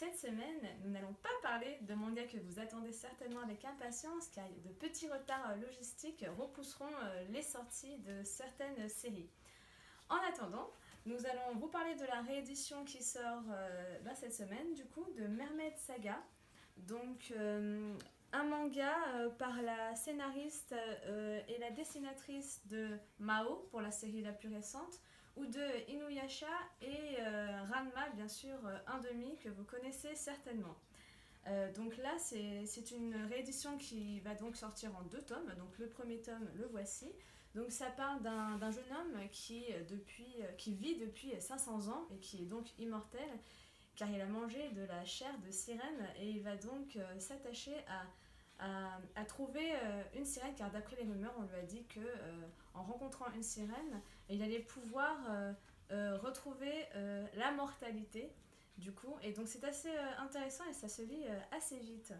cette semaine, nous n'allons pas parler de mangas que vous attendez certainement avec impatience, car de petits retards logistiques repousseront les sorties de certaines séries. En attendant, nous allons vous parler de la réédition qui sort cette semaine, du coup, de Mermaid Saga. Donc, un manga par la scénariste et la dessinatrice de Mao, pour la série la plus récente, ou de Inuyasha et Ranma, bien sûr, un demi, que vous connaissez certainement. Donc là, c'est une réédition qui va donc sortir en 2 tomes. Donc le premier tome, le voici. Donc ça parle d'un jeune homme qui vit depuis 500 ans et qui est donc immortel, car il a mangé de la chair de sirène et il va donc s'attacher à trouver une sirène, car d'après les rumeurs, on lui a dit que en rencontrant une sirène, il allait pouvoir retrouver la mortalité, du coup. Et donc c'est assez intéressant et ça se lit assez vite.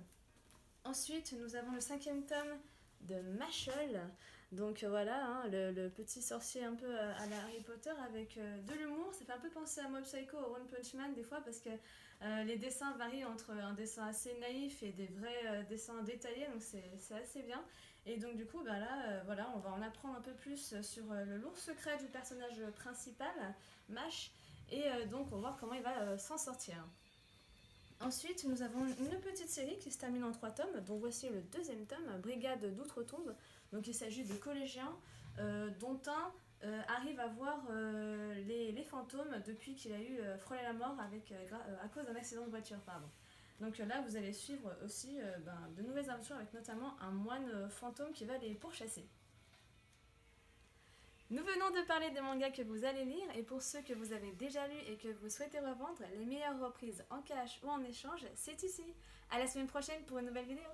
Ensuite, nous avons le 5e tome de Mashle. Donc voilà, hein, le petit sorcier un peu à la Harry Potter avec de l'humour. Ça fait un peu penser à Mob Psycho ou One Punch Man des fois, parce que les dessins varient entre un dessin assez naïf et des vrais dessins détaillés, donc c'est assez bien. Et donc du coup, là, voilà, on va en apprendre un peu plus sur le lourd secret du personnage principal, Mash, et donc on va voir comment il va s'en sortir. Ensuite, nous avons une petite série qui se termine en 3 tomes, dont voici le 2e tome, Brigade d'outre-tombe. Donc il s'agit de collégiens dont un arrive à voir les fantômes depuis qu'il a eu frôlé la mort à cause d'un accident de voiture. Pardon. Donc là, vous allez suivre aussi de nouvelles aventures avec notamment un moine fantôme qui va les pourchasser. Nous venons de parler des mangas que vous allez lire, et pour ceux que vous avez déjà lus et que vous souhaitez revendre, les meilleures reprises en cash ou en échange, c'est ici. À la semaine prochaine pour une nouvelle vidéo.